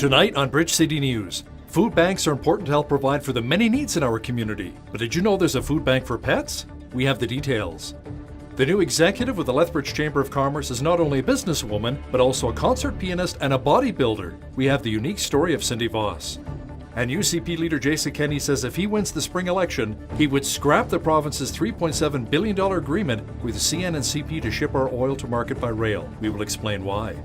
Tonight on Bridge City News, food banks are important to help provide for the many needs in our community. But did you know there's a food bank for pets? We have the details. The new executive with the Lethbridge Chamber of Commerce is not only a businesswoman, but also a concert pianist and a bodybuilder. We have the unique story of Cindy Voss. And UCP leader Jason Kenney says if he wins the spring election, he would scrap the province's $3.7 billion agreement with CN and CP to ship our oil to market by rail. We will explain why.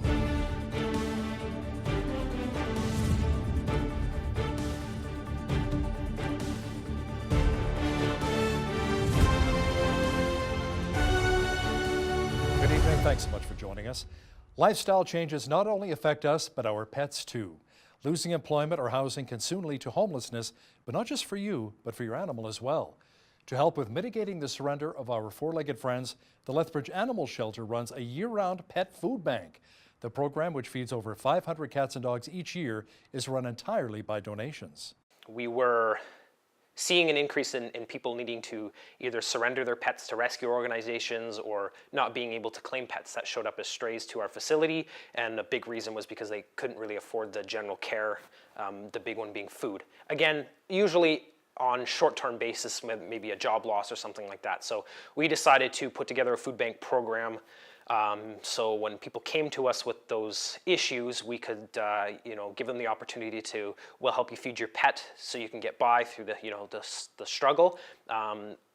Good evening. Thanks so much for joining us. Lifestyle changes not only affect us, but our pets too. Losing employment or housing can soon lead to homelessness, but not just for you, but for your animal as well. To help with mitigating the surrender of our four-legged friends, the Lethbridge Animal Shelter runs a year-round pet food bank. The program, which feeds over 500 cats and dogs each year, is run entirely by donations. We were seeing an increase in people needing to either surrender their pets to rescue organizations or not being able to claim pets that showed up as strays to our facility. And a big reason was because they couldn't really afford the general care, the big one being food. Again, usually on short-term basis, maybe a job loss or something like that. So we decided to put together a food bank program. So when people came to us with those issues, we could, give them the opportunity to, we'll help you feed your pet so you can get by through the struggle,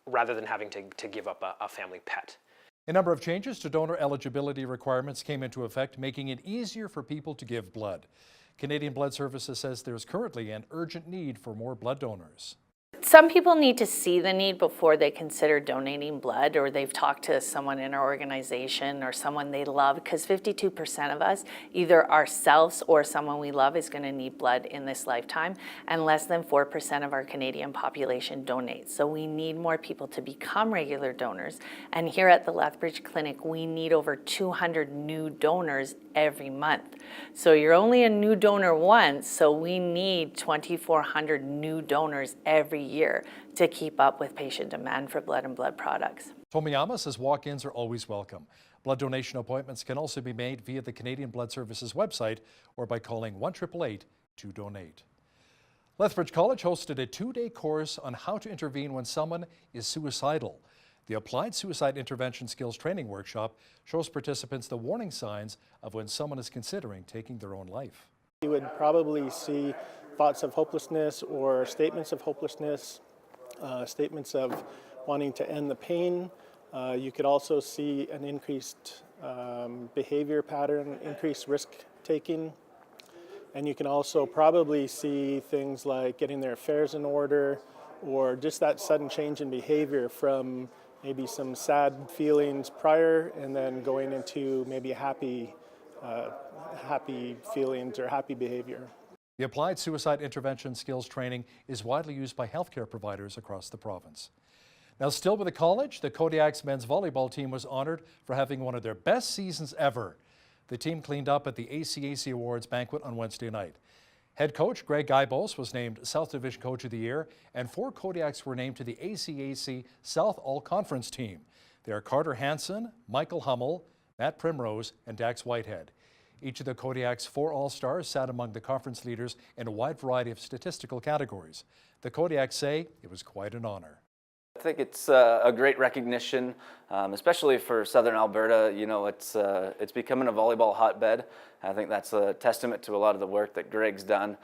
rather than having to give up a family pet. A number of changes to donor eligibility requirements came into effect, making it easier for people to give blood. Canadian Blood Services says there's currently an urgent need for more blood donors. Some people need to see the need before they consider donating blood, or they've talked to someone in our organization or someone they love, because 52% of us, either ourselves or someone we love, is going to need blood in this lifetime, and less than 4% of our Canadian population donates. So we need more people to become regular donors, and here at the Lethbridge Clinic, we need over 200 new donors every month. So you're only a new donor once, so we need 2,400 new donors every year to keep up with patient demand for blood and blood products. Tomiyama says walk-ins are always welcome. Blood donation appointments can also be made via the Canadian Blood Services website or by calling 1-888 to donate. Lethbridge College hosted a 2-day course on how to intervene when someone is suicidal. The Applied Suicide Intervention Skills Training Workshop shows participants the warning signs of when someone is considering taking their own life. You would probably see thoughts of hopelessness or statements of hopelessness, statements of wanting to end the pain. You could also see an increased behavior pattern, increased risk-taking. And you can also probably see things like getting their affairs in order, or just that sudden change in behavior from maybe some sad feelings prior and then going into maybe happy feelings or happy behavior. The Applied Suicide Intervention Skills Training is widely used by healthcare providers across the province. Now, still with the college, the Kodiak's men's volleyball team was honored for having one of their best seasons ever. The team cleaned up at the ACAC Awards banquet on Wednesday night. Head coach Greg Guybos was named South Division Coach of the Year, and 4 Kodiaks were named to the ACAC South All-Conference team. They are Carter Hansen, Michael Hummel, Matt Primrose, and Dax Whitehead. Each of the Kodiak's 4 All-Stars sat among the conference leaders in a wide variety of statistical categories. The Kodiaks say it was quite an honor. I think it's a great recognition, especially for Southern Alberta. You know, it's becoming a volleyball hotbed. I think that's a testament to a lot of the work that Greg's done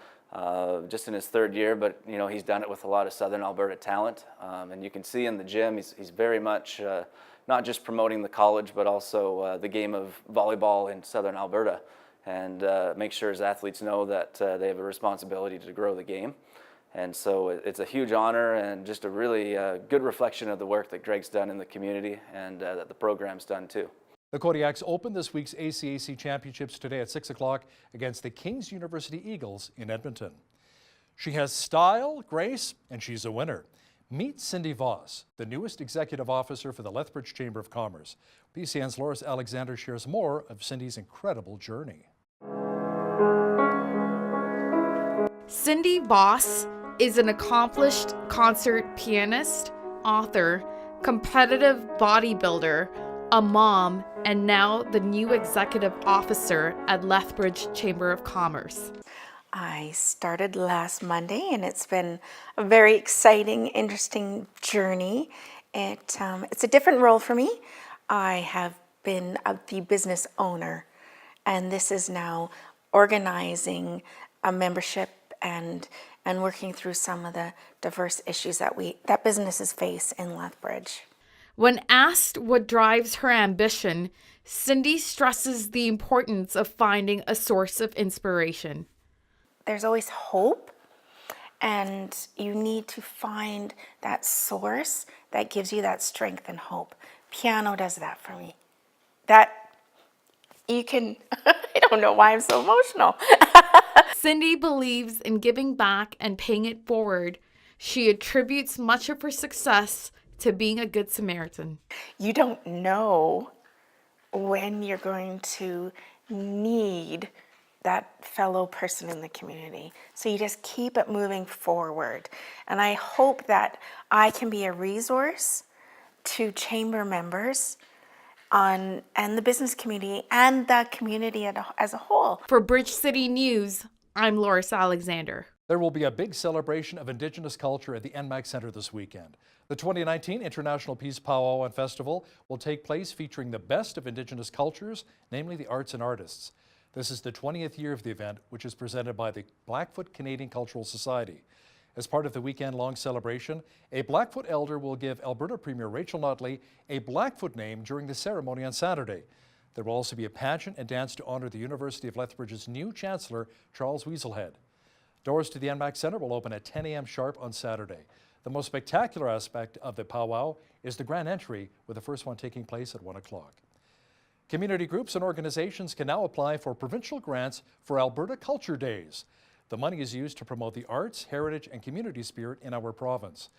just in his 3rd year, but you know, he's done it with a lot of Southern Alberta talent. And you can see in the gym, he's very much not just promoting the college, but also the game of volleyball in Southern Alberta, and make sure his athletes know that they have a responsibility to grow the game. And so it's a huge honor and just a really good reflection of the work that Greg's done in the community and that the program's done too. The Kodiaks opened this week's ACAC Championships today at 6 o'clock against the King's University Eagles in Edmonton. She has style, grace, and she's a winner. Meet Cindy Voss, the newest executive officer for the Lethbridge Chamber of Commerce. BCN's Loris Alexander shares more of Cindy's incredible journey. Cindy Voss is an accomplished concert pianist, author, competitive bodybuilder, a mom, and now the new executive officer at Lethbridge Chamber of Commerce. I started last Monday, and it's been a very exciting, interesting journey. It's a different role for me. I have been the business owner, and this is now organizing a membership and working through some of the diverse issues that businesses face in Lethbridge. When asked what drives her ambition, Cindy stresses the importance of finding a source of inspiration. There's always hope, and you need to find that source that gives you that strength and hope. Piano does that for me. That you can, I don't know why I'm so emotional. Cindy believes in giving back and paying it forward. She attributes much of her success to being a good Samaritan. You don't know when you're going to need that fellow person in the community. So you just keep it moving forward. And I hope that I can be a resource to chamber members and the business community and the community as a whole. For Bridge City News, I'm Loris Alexander. There will be a big celebration of Indigenous culture at the NMAC Centre this weekend. The 2019 International Peace Powwow and Festival will take place featuring the best of Indigenous cultures, namely the arts and artists. This is the 20th year of the event, which is presented by the Blackfoot Canadian Cultural Society. As part of the weekend-long celebration, a Blackfoot elder will give Alberta Premier Rachel Notley a Blackfoot name during the ceremony on Saturday. There will also be a pageant and dance to honor the University of Lethbridge's new Chancellor, Charles Weaselhead. Doors to the NMAC Centre will open at 10 a.m. sharp on Saturday. The most spectacular aspect of the powwow is the grand entry, with the first one taking place at 1 o'clock. Community groups and organizations can now apply for provincial grants for Alberta Culture Days. The money is used to promote the arts, heritage, and community spirit in our province.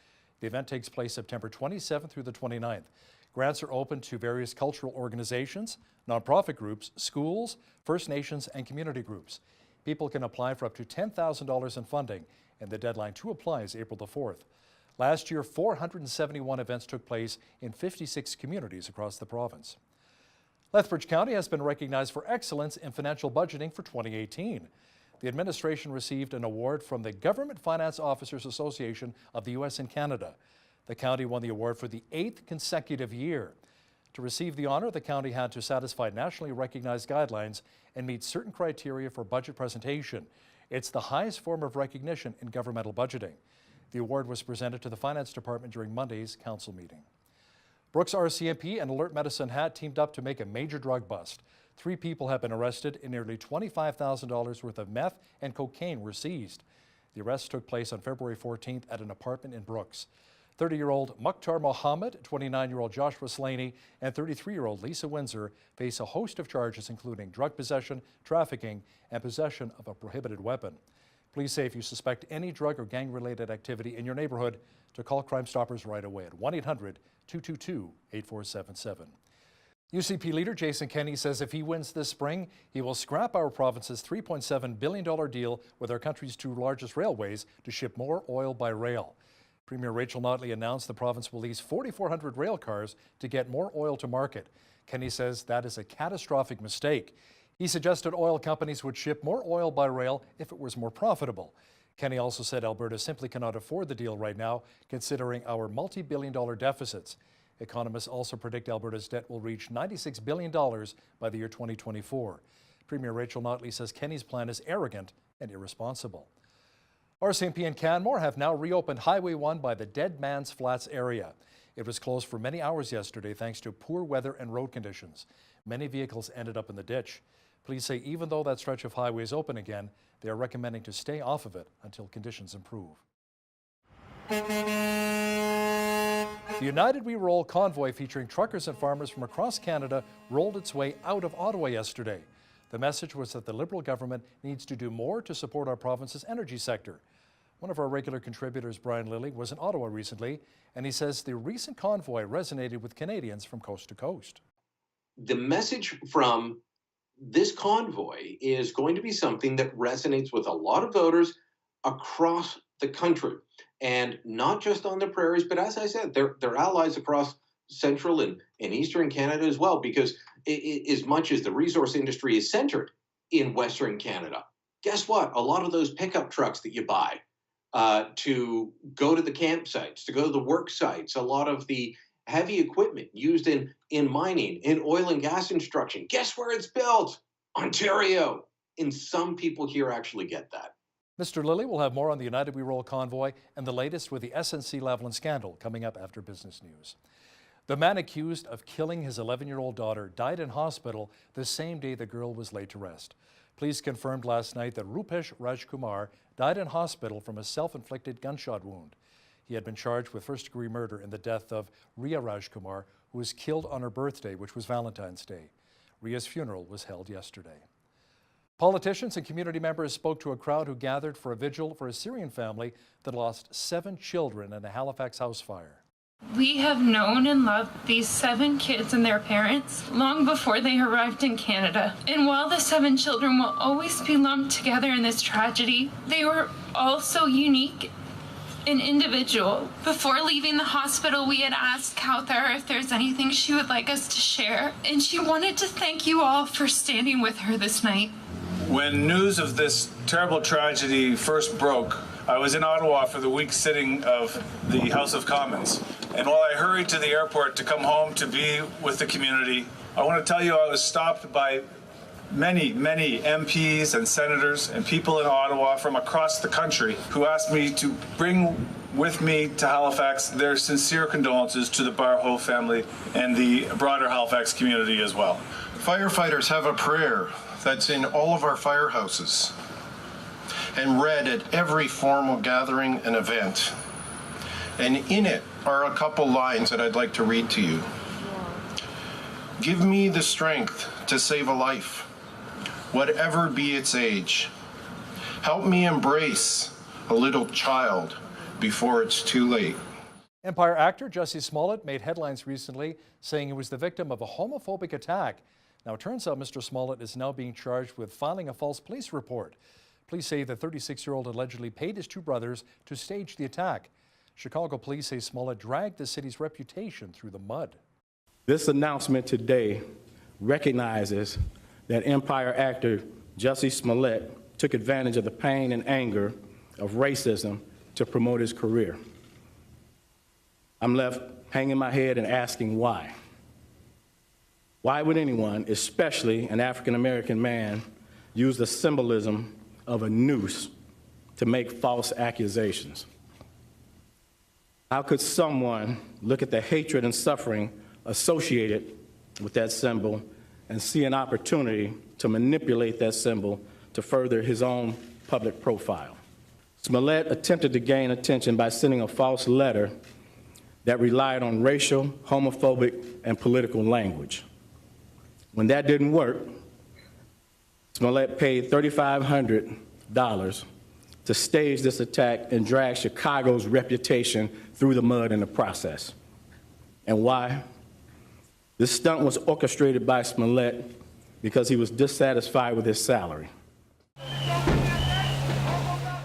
The event takes place September 27th through the 29th. Grants are open to various cultural organizations, nonprofit groups, schools, First Nations, and community groups. People can apply for up to $10,000 in funding, and the deadline to apply is April the 4th. Last year, 471 events took place in 56 communities across the province. Lethbridge County has been recognized for excellence in financial budgeting for 2018. The administration received an award from the Government Finance Officers Association of the U.S. and Canada. The county won the award for the 8th consecutive year. To receive the honor, the county had to satisfy nationally recognized guidelines and meet certain criteria for budget presentation. It's the highest form of recognition in governmental budgeting. The award was presented to the Finance Department during Monday's council meeting. Brooks RCMP and Alert Medicine Hat teamed up to make a major drug bust. 3 people have been arrested and nearly $25,000 worth of meth and cocaine were seized. The arrests took place on February 14th at an apartment in Brooks. 30-year-old Mukhtar Mohammed, 29-year-old Joshua Slaney, and 33-year-old Lisa Windsor face a host of charges including drug possession, trafficking, and possession of a prohibited weapon. Please say if you suspect any drug or gang-related activity in your neighborhood to call Crime Stoppers right away at 1-800-222-8477. UCP leader Jason Kenney says if he wins this spring, he will scrap our province's $3.7 billion deal with our country's 2 largest railways to ship more oil by rail. Premier Rachel Notley announced the province will lease 4,400 rail cars to get more oil to market. Kenney says that is a catastrophic mistake. He suggested oil companies would ship more oil by rail if it was more profitable. Kenney also said Alberta simply cannot afford the deal right now, considering our multi-billion-dollar deficits. Economists also predict Alberta's debt will reach $96 billion by the year 2024. Premier Rachel Notley says Kenney's plan is arrogant and irresponsible. RCMP and Canmore have now reopened Highway 1 by the Dead Man's Flats area. It was closed for many hours yesterday thanks to poor weather and road conditions. Many vehicles ended up in the ditch. Police say even though that stretch of highway is open again, they are recommending to stay off of it until conditions improve. The United We Roll convoy featuring truckers and farmers from across Canada rolled its way out of Ottawa yesterday. The message was that the Liberal government needs to do more to support our province's energy sector. One of our regular contributors, Brian Lilly, was in Ottawa recently, and he says the recent convoy resonated with Canadians from coast to coast. The message from this convoy is going to be something that resonates with a lot of voters across the country, and not just on the prairies, but as I said, they're allies across central and eastern Canada as well, because as much as the resource industry is centered in Western Canada, Guess what? A lot of those pickup trucks that you buy to go to the campsites, to go to the work sites, a lot of the heavy equipment used in mining, in oil and gas construction, guess where it's built? Ontario. And some people here actually get that. Mr. Lilly will have more on the United We Roll convoy and the latest with the SNC-Lavalin scandal coming up after business news. The man accused of killing his 11-year-old daughter died in hospital the same day the girl was laid to rest. Police confirmed last night that Rupesh Rajkumar died in hospital from a self-inflicted gunshot wound. He had been charged with first-degree murder in the death of Riya Rajkumar, who was killed on her birthday, which was Valentine's Day. Riya's funeral was held yesterday. Politicians and community members spoke to a crowd who gathered for a vigil for a Syrian family that lost 7 children in a Halifax house fire. We have known and loved these 7 kids and their parents long before they arrived in Canada. And while the 7 children will always be lumped together in this tragedy, they were all so unique and individual. Before leaving the hospital, we had asked Kauthar if there's anything she would like us to share, and she wanted to thank you all for standing with her this night. When news of this terrible tragedy first broke, I was in Ottawa for the week sitting of the House of Commons. And while I hurried to the airport to come home to be with the community, I want to tell you I was stopped by many MPs and senators and people in Ottawa from across the country who asked me to bring with me to Halifax their sincere condolences to the Barho family and the broader Halifax community as well. Firefighters have a prayer that's in all of our firehouses and read at every formal gathering and event. And in it are a couple lines that I'd like to read to you. Give me the strength to save a life, whatever be its age. Help me embrace a little child before it's too late. Empire actor Jussie Smollett made headlines recently saying he was the victim of a homophobic attack. Now, it turns out Mr. Smollett is now being charged with filing a false police report. Police say the 36-year-old allegedly paid his 2 brothers to stage the attack. Chicago police say Smollett dragged the city's reputation through the mud. This announcement today recognizes that Empire actor Jussie Smollett took advantage of the pain and anger of racism to promote his career. I'm left hanging my head and asking why. Why would anyone, especially an African-American man, use the symbolism of a noose to make false accusations? How could someone look at the hatred and suffering associated with that symbol and see an opportunity to manipulate that symbol to further his own public profile? Smollett attempted to gain attention by sending a false letter that relied on racial, homophobic, and political language. When that didn't work, Smollett paid $3,500 to stage this attack and drag Chicago's reputation through the mud in the process. And why? This stunt was orchestrated by Smollett because he was dissatisfied with his salary.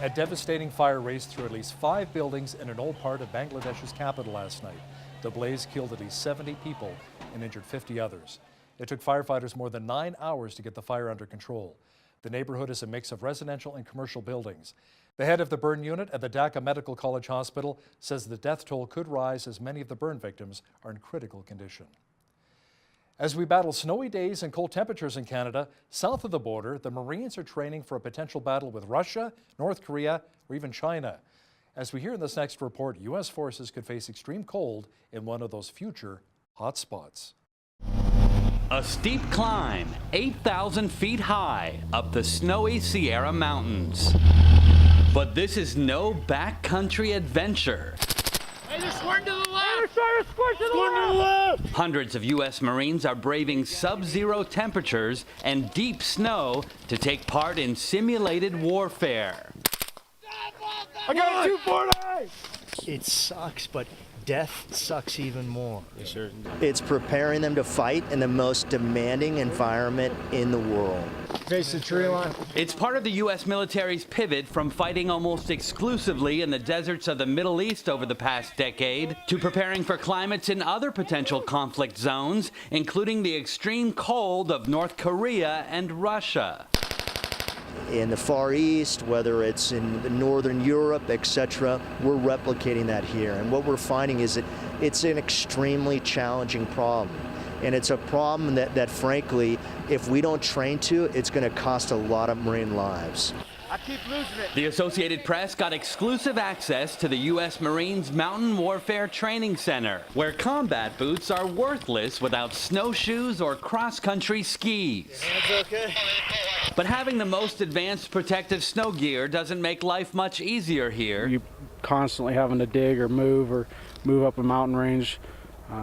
A devastating fire raced through at least 5 buildings in an old part of Bangladesh's capital last night. The blaze killed at least 70 people and injured 50 others. It took firefighters more than 9 hours to get the fire under control. The neighborhood is a mix of residential and commercial buildings. The head of the burn unit at the Dhaka Medical College Hospital says the death toll could rise as many of the burn victims are in critical condition. As we battle snowy days and cold temperatures in Canada, south of the border, the Marines are training for a potential battle with Russia, North Korea, or even China. As we hear in this next report, U.S. forces could face extreme cold in one of those future hot spots. A steep climb, 8,000 feet high, up the snowy Sierra Mountains. But this is no backcountry adventure. Hey, they're squirting to the left! They're squirting to the left! Hundreds of U.S. Marines are braving sub-zero temperatures and deep snow to take part in simulated warfare. I got a 240! It sucks, but death sucks even more. It's preparing them to fight in the most demanding environment in the world. Face the tree line. It's part of the U.S. military's pivot from fighting almost exclusively in the deserts of the Middle East over the past decade to preparing for climates in other potential conflict zones, including the extreme cold of North Korea and Russia. in the Far East, whether it's in Northern Europe, etc., we're replicating that here. And what we're finding is that it's an extremely challenging problem. And it's a problem that frankly, if we don't train to, it's going to cost a lot of marine lives. I keep losing it. The Associated Press got exclusive access to the U.S. Marines Mountain Warfare Training Center, where combat boots are worthless without snowshoes or cross-country skis. That's okay. But having the most advanced protective snow gear doesn't make life much easier here. You constantly having to dig or move up a mountain range,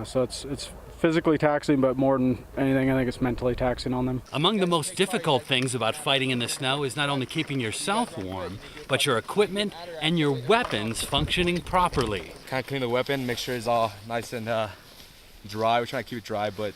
so it's physically taxing, but more than anything, I think it's mentally taxing on them. Among the most difficult things about fighting in the snow is not only keeping yourself warm, but your equipment and your weapons functioning properly. Kind of clean the weapon, make sure it's all nice and dry. We're trying to keep it dry, but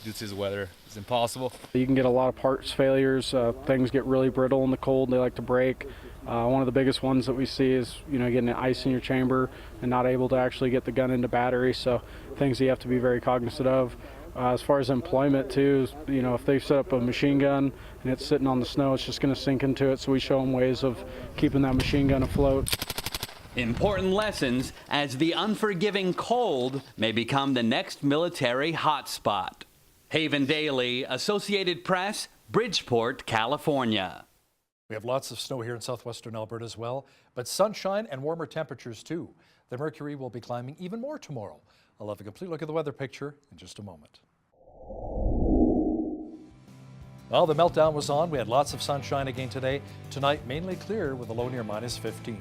due to the weather, it's impossible. You can get a lot of parts failures. Things get really brittle in the cold. They like to break. One of the biggest ones that we see is, getting ice in your chamber and not able to actually get the gun into battery. So things you have to be very cognizant of. As far as employment too, if they set up a machine gun and it's sitting on the snow, it's just going to sink into it. So we show them ways of keeping that machine gun afloat. Important lessons as the unforgiving cold may become the next military hotspot. Haven Daily, Associated Press, Bridgeport, California. We have lots of snow here in southwestern Alberta as well, but sunshine and warmer temperatures too. The mercury will be climbing even more tomorrow. I'll have a complete look at the weather picture in just a moment. Well, the meltdown was on. We had lots of sunshine again today. Tonight, mainly clear with a low near -15.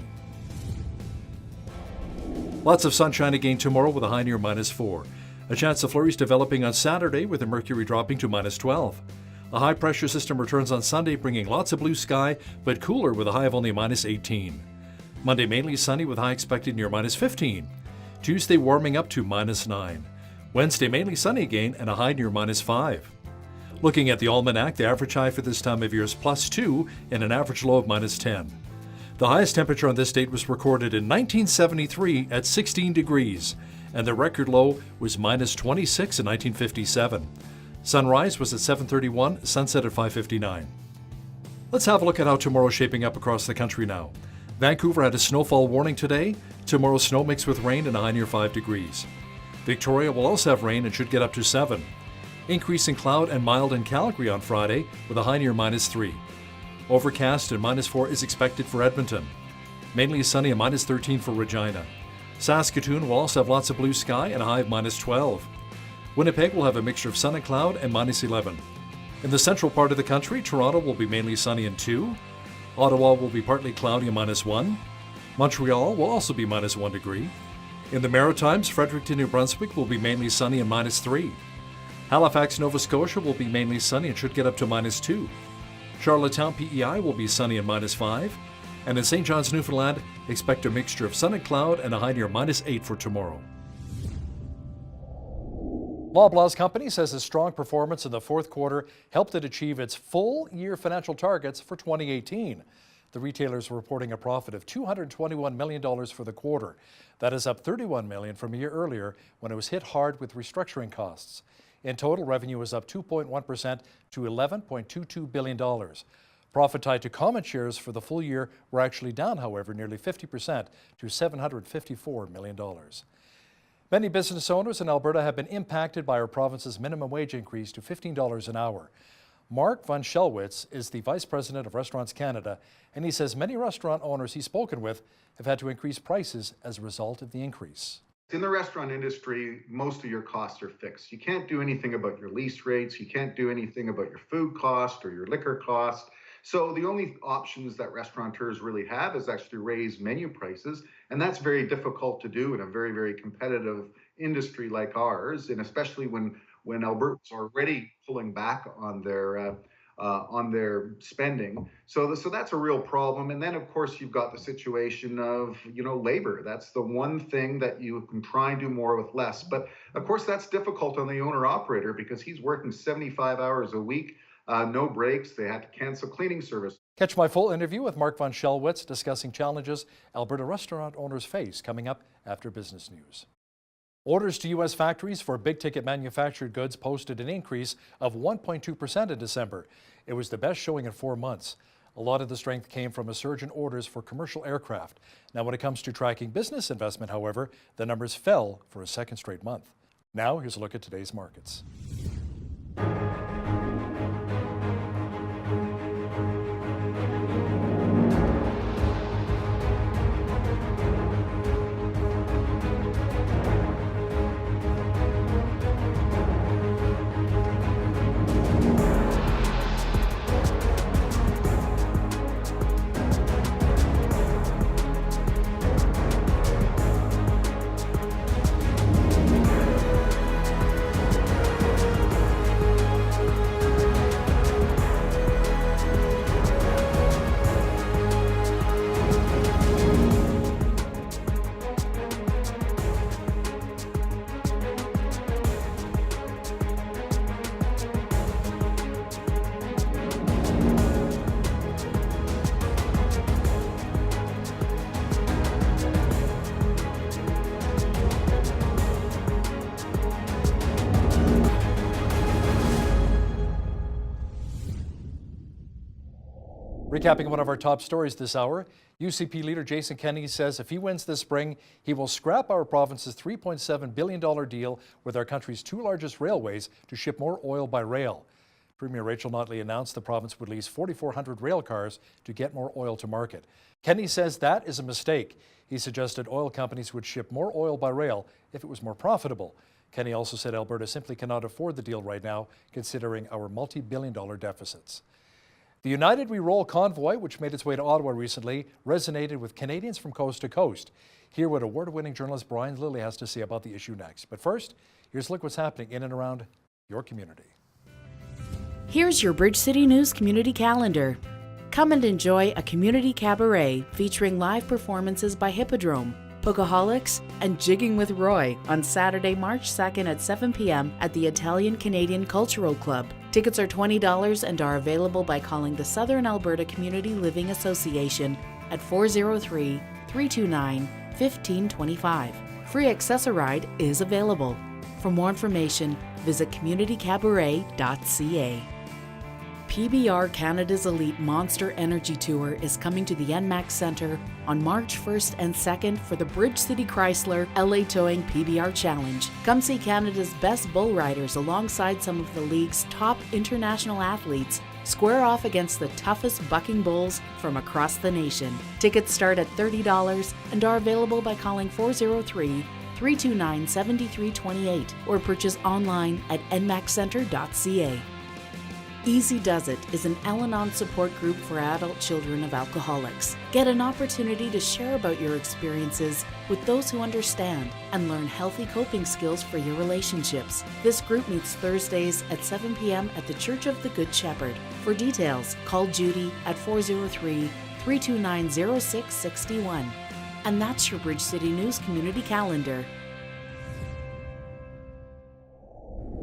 Lots of sunshine again tomorrow with a high near -4. A chance of flurries developing on Saturday with the mercury dropping to -12. A high-pressure system returns on Sunday, bringing lots of blue sky, but cooler with a high of only -18. Monday mainly sunny with high expected near -15. Tuesday warming up to -9. Wednesday mainly sunny again and a high near -5. Looking at the almanac, the average high for this time of year is +2 and an average low of -10. The highest temperature on this date was recorded in 1973 at 16 degrees, and the record low was -26 in 1957. Sunrise was at 7:31, sunset at 5:59. Let's have a look at how tomorrow's shaping up across the country now. Vancouver had a snowfall warning today. Tomorrow snow mixed with rain and a high near 5 degrees. Victoria will also have rain and should get up to 7. Increase in cloud and mild in Calgary on Friday with a high near -3. Overcast and -4 is expected for Edmonton. Mainly sunny and -13 for Regina. Saskatoon will also have lots of blue sky and a high of -12. Winnipeg will have a mixture of sun and cloud and -11. In the central part of the country, Toronto will be mainly sunny and 2. Ottawa will be partly cloudy and -1. Montreal will also be -1 degree. In the Maritimes, Fredericton, New Brunswick will be mainly sunny and -3. Halifax, Nova Scotia will be mainly sunny and should get up to -2. Charlottetown, PEI will be sunny and -5. And in St. John's, Newfoundland, expect a mixture of sun and cloud and a high near -8 for tomorrow. Loblaws Company says its strong performance in the fourth quarter helped it achieve its full-year financial targets for 2018. The retailers are reporting a profit of $221 million for the quarter. That is up $31 million from a year earlier when it was hit hard with restructuring costs. In total, revenue was up 2.1% to $11.22 billion. Profit tied to common shares for the full year were actually down, however, nearly 50% to $754 million. Many business owners in Alberta have been impacted by our province's minimum wage increase to $15 an hour. Mark Van Schelwitz is the Vice President of Restaurants Canada, and he says many restaurant owners he's spoken with have had to increase prices as a result of the increase. In the restaurant industry, most of your costs are fixed. You can't do anything about your lease rates. You can't do anything about your food cost or your liquor cost. So the only options that restaurateurs really have is actually raise menu prices. And that's very difficult to do in a very, very competitive industry like ours. And especially when Albertans are already pulling back on their spending. So that's a real problem. And then, of course, you've got the situation of, labor. That's the one thing that you can try and do more with less. But, of course, that's difficult on the owner-operator because he's working 75 hours a week. No breaks. They had to cancel cleaning service. Catch my full interview with Mark Van Schelwitz discussing challenges Alberta restaurant owners face coming up after business news. Orders to U.S. factories for big-ticket manufactured goods posted an increase of 1.2% in December. It was the best showing in 4 months. A lot of the strength came from a surge in orders for commercial aircraft. Now, when it comes to tracking business investment, however, the numbers fell for a second straight month. Now, here's a look at today's markets. Recapping one of our top stories this hour, UCP leader Jason Kenney says if he wins this spring, he will scrap our province's $3.7 billion deal with our country's two largest railways to ship more oil by rail. Premier Rachel Notley announced the province would lease 4,400 rail cars to get more oil to market. Kenney says that is a mistake. He suggested oil companies would ship more oil by rail if it was more profitable. Kenney also said Alberta simply cannot afford the deal right now, considering our multi-billion-dollar deficits. The United We Roll convoy, which made its way to Ottawa recently, resonated with Canadians from coast to coast. Hear what award-winning journalist Brian Lilly has to say about the issue next. But first, here's a look what's happening in and around your community. Here's your Bridge City News community calendar. Come and enjoy a community cabaret featuring live performances by Hippodrome, Pokeholics, and Jigging with Roy on Saturday, March 2nd at 7 p.m. at the Italian-Canadian Cultural Club. Tickets are $20 and are available by calling the Southern Alberta Community Living Association at 403-329-1525. Free accessoride is available. For more information, visit communitycabaret.ca. PBR Canada's Elite Monster Energy Tour is coming to the NMAX Centre on March 1st and 2nd for the Bridge City Chrysler LA Towing PBR Challenge. Come see Canada's best bull riders alongside some of the league's top international athletes square off against the toughest bucking bulls from across the nation. Tickets start at $30 and are available by calling 403-329-7328 or purchase online at nmaxcenter.ca. Easy Does It is an Al-Anon support group for adult children of alcoholics. Get an opportunity to share about your experiences with those who understand and learn healthy coping skills for your relationships. This group meets Thursdays at 7 p.m. at the Church of the Good Shepherd. For details, call Judy at 403-329-0661. And that's your Bridge City News community calendar.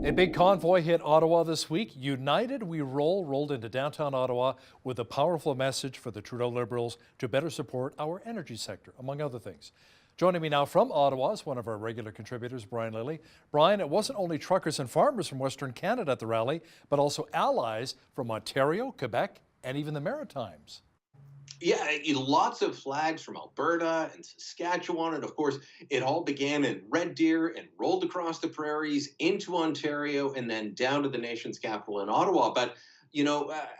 A big convoy hit Ottawa this week. United We Roll rolled into downtown Ottawa with a powerful message for the Trudeau Liberals to better support our energy sector, among other things. Joining me now from Ottawa is one of our regular contributors, Brian Lilly. Brian, it wasn't only truckers and farmers from Western Canada at the rally, but also allies from Ontario, Quebec, and even the Maritimes. Yeah, lots of flags from Alberta and Saskatchewan. And of course, it all began in Red Deer and rolled across the prairies into Ontario and then down to the nation's capital in Ottawa. But,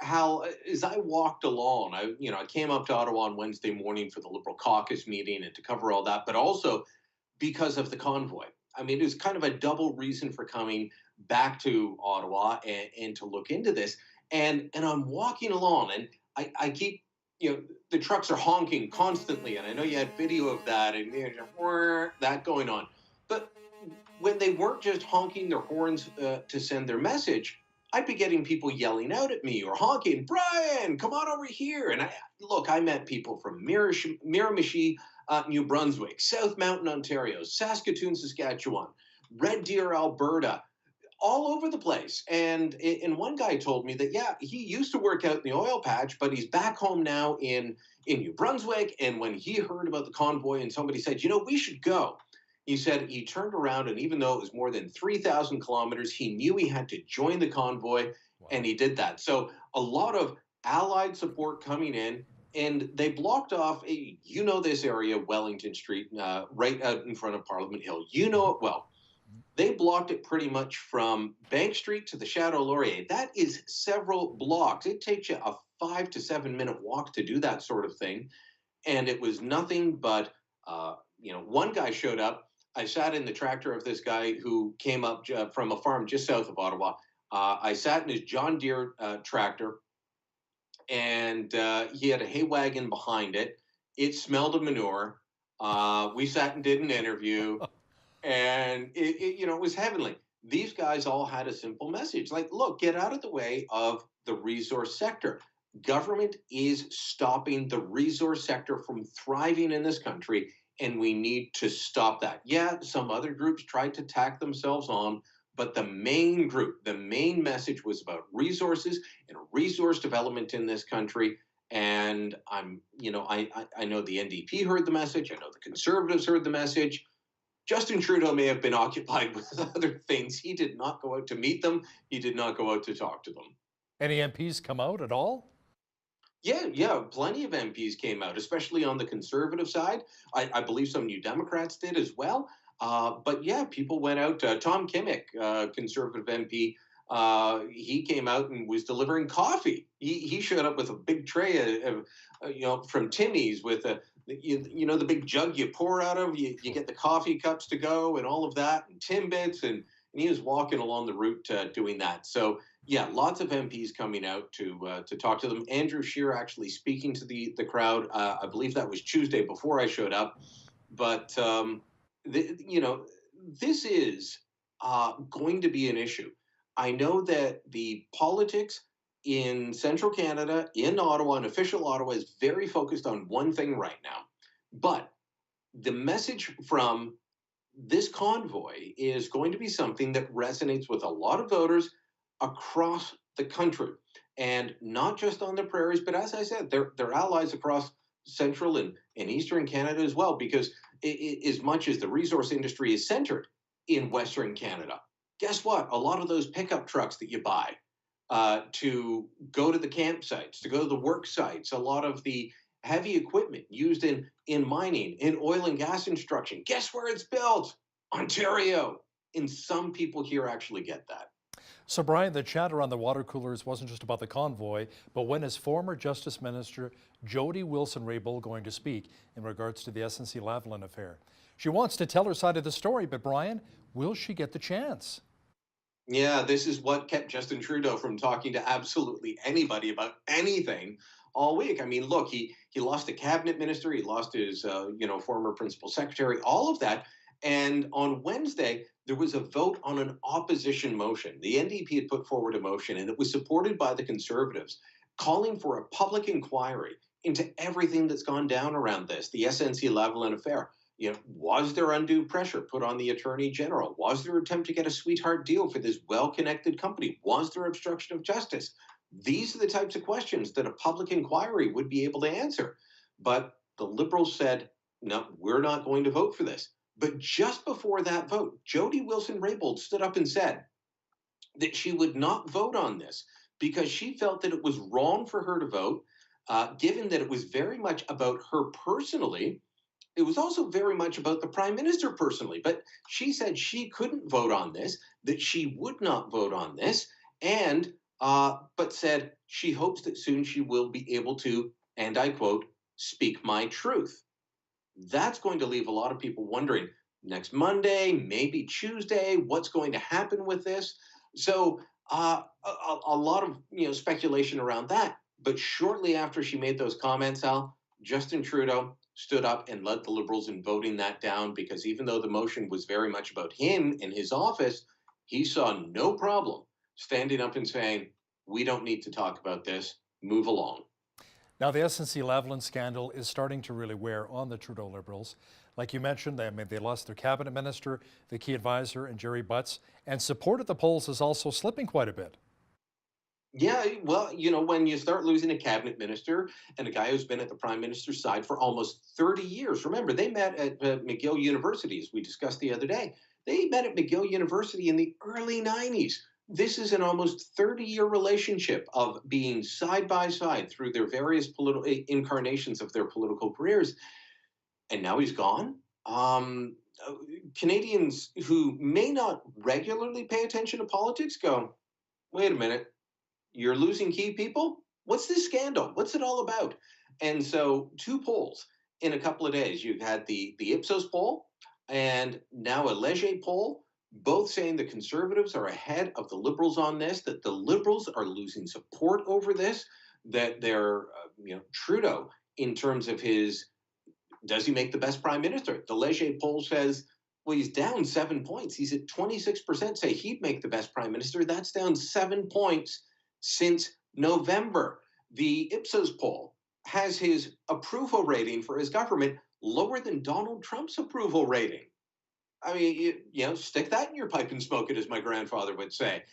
Hal, as I walked along, I came up to Ottawa on Wednesday morning for the Liberal caucus meeting and to cover all that, but also because of the convoy. I mean, it was kind of a double reason for coming back to Ottawa and to look into this. And I'm walking along and I keep, the trucks are honking constantly, and I know you had video of that and that going on. But when they weren't just honking their horns to send their message, I'd be getting people yelling out at me or honking, "Brian, come on over here!" And I met people from Miramichi, New Brunswick, South Mountain, Ontario, Saskatoon, Saskatchewan, Red Deer, Alberta, all over the place. And one guy told me that, yeah, he used to work out in the oil patch, but he's back home now in New Brunswick. And when he heard about the convoy and somebody said, we should go, he said he turned around, and even though it was more than 3,000 kilometers, he knew he had to join the convoy. Wow. And he did that. So a lot of Allied support coming in, and they blocked off this area, Wellington Street, right out in front of Parliament Hill. You know it well. They blocked it pretty much from Bank Street to the Chateau Laurier. That is several blocks. It takes you a 5 to 7 minute walk to do that sort of thing. And it was nothing but, one guy showed up. I sat in the tractor of this guy who came up from a farm just south of Ottawa. I sat in his John Deere tractor, and he had a hay wagon behind it. It smelled of manure. We sat and did an interview, and it was heavenly. These guys all had a simple message, like, look, get out of the way of the resource sector. Government is stopping the resource sector from thriving in this country, and we need to stop that. Yeah, some other groups tried to tack themselves on, but the main group, the main message was about resources and resource development in this country. And I know the NDP heard the message. I know the Conservatives heard the message. Justin Trudeau may have been occupied with other things. He did not go out to meet them. He did not go out to talk to them. Any MPs come out at all? Yeah, plenty of MPs came out, especially on the Conservative side. I believe some New Democrats did as well. But yeah, people went out. Tom Kimmick, Conservative MP, he came out and was delivering coffee. He showed up with a big tray from Timmy's with the big jug you pour out of. You get the coffee cups to go and all of that, and Timbits, and he was walking along the route doing that. So yeah, lots of MPs coming out to talk to them. Andrew Scheer actually speaking to the crowd. I believe that was Tuesday before I showed up. But this is going to be an issue. I know that the politics in central Canada, in Ottawa, and official Ottawa is very focused on one thing right now. But the message from this convoy is going to be something that resonates with a lot of voters across the country, and not just on the prairies, but as I said, they're allies across central and eastern Canada as well, because as much as the resource industry is centered in Western Canada, guess what? A lot of those pickup trucks that you buy to go to the campsites, to go to the work sites, a lot of the heavy equipment used in mining, in oil and gas extraction, guess where it's built? Ontario. And some people here actually get that. So, Brian, the chat around the water coolers wasn't just about the convoy, but when is former Justice Minister Jody Wilson-Raybould going to speak in regards to the SNC-Lavalin affair? She wants to tell her side of the story, but Brian, will she get the chance? Yeah, this is what kept Justin Trudeau from talking to absolutely anybody about anything all week. I mean, look, he lost a cabinet minister, he lost his former principal secretary, all of that. And on Wednesday, there was a vote on an opposition motion. The NDP had put forward a motion, and it was supported by the Conservatives, calling for a public inquiry into everything that's gone down around this, the SNC-Lavalin affair. Was there undue pressure put on the Attorney General? Was there an attempt to get a sweetheart deal for this well-connected company? Was there obstruction of justice? These are the types of questions that a public inquiry would be able to answer. But the Liberals said, no, we're not going to vote for this. But just before that vote, Jody Wilson-Raybould stood up and said that she would not vote on this because she felt that it was wrong for her to vote, given that it was very much about her personally. It was also very much about the Prime Minister personally. But she said she couldn't vote on this, that she would not vote on this, and but said she hopes that soon she will be able to, and I quote, speak my truth. That's going to leave a lot of people wondering next Monday, maybe Tuesday, what's going to happen with this. So a lot of speculation around that. But shortly after she made those comments, Al, Justin Trudeau stood up and led the Liberals in voting that down, because even though the motion was very much about him and his office, he saw no problem standing up and saying, we don't need to talk about this, move along. Now, the SNC-Lavalin scandal is starting to really wear on the Trudeau Liberals. Like you mentioned, they lost their cabinet minister, the key advisor, and Jerry Butts, and support at the polls is also slipping quite a bit. Yeah, well, when you start losing a cabinet minister and a guy who's been at the prime minister's side for almost 30 years. Remember, they met at McGill University, as we discussed the other day. They met at McGill University in the early 90s. This is an almost 30-year relationship of being side by side through their various political incarnations of their political careers. And now he's gone. Uh, Canadians who may not regularly pay attention to politics go, wait a minute, you're losing key people? What's this scandal? What's it all about? And so, two polls in a couple of days. You've had the Ipsos poll and now a Leger poll, both saying the Conservatives are ahead of the Liberals on this, that the Liberals are losing support over this, that they're, Trudeau, in terms of his, does he make the best prime minister? The Leger poll says, well, he's down 7 points. He's at 26% say he'd make the best prime minister. That's down 7 points since November. The Ipsos poll has his approval rating for his government lower than Donald Trump's approval rating. I mean, stick that in your pipe and smoke it, as my grandfather would say.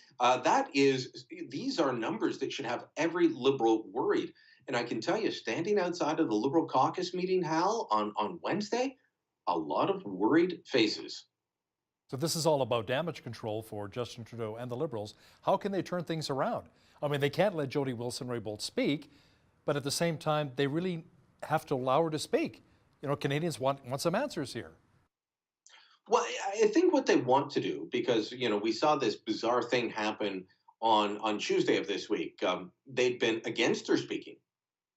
These are numbers that should have every Liberal worried. And I can tell you, standing outside of the Liberal caucus meeting, Hal, on Wednesday, a lot of worried faces. So this is all about damage control for Justin Trudeau and the Liberals. How can they turn things around? I mean, they can't let Jody Wilson-Raybould speak, but at the same time, they really have to allow her to speak. Canadians want some answers here. Well, I think what they want to do, because, we saw this bizarre thing happen on Tuesday of this week. They'd been against her speaking.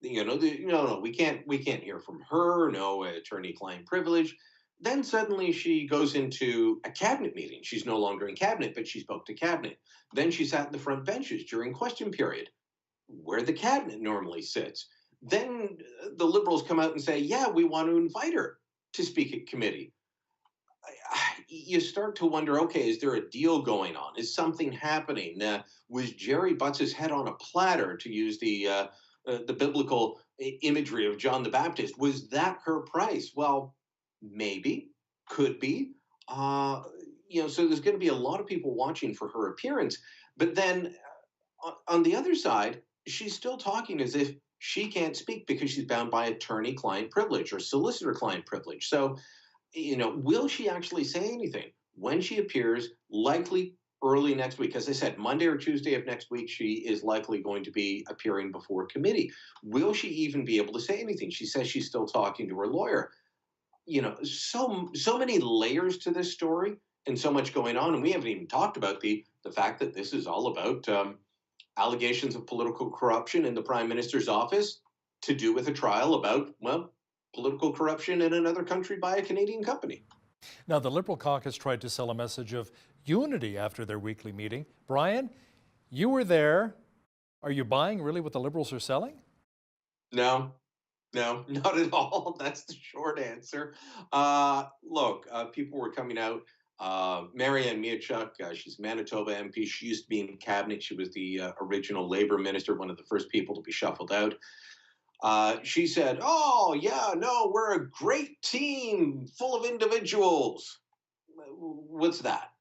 No, we can't hear from her, no attorney-client privilege. Then suddenly she goes into a cabinet meeting. She's no longer in cabinet, but she spoke to cabinet. Then she sat in the front benches during question period, where the cabinet normally sits. Then the Liberals come out and say, yeah, we want to invite her to speak at committee. You start to wonder, okay, is there a deal going on? Is something happening? Was Jerry Butts' head on a platter, to use the biblical imagery of John the Baptist? Was that her price? Well, maybe, could be. So there's going to be a lot of people watching for her appearance. But then on the other side, she's still talking as if she can't speak because she's bound by attorney-client privilege or solicitor-client privilege. So, will she actually say anything when she appears? Likely early next week. As I said, Monday or Tuesday of next week, she is likely going to be appearing before committee. Will she even be able to say anything? She says she's still talking to her lawyer. So many layers to this story and so much going on. And we haven't even talked about the fact that this is all about allegations of political corruption in the Prime Minister's office to do with a trial about, political corruption in another country by a Canadian company. Now, the Liberal caucus tried to sell a message of unity after their weekly meeting. Brian, you were there. Are you buying really what the Liberals are selling? No, not at all. That's the short answer. Look, people were coming out. Marianne Miachuk, she's Manitoba MP. She used to be in cabinet. She was the original Labour minister, one of the first people to be shuffled out. She said, oh, yeah, no, we're a great team full of individuals. What's that?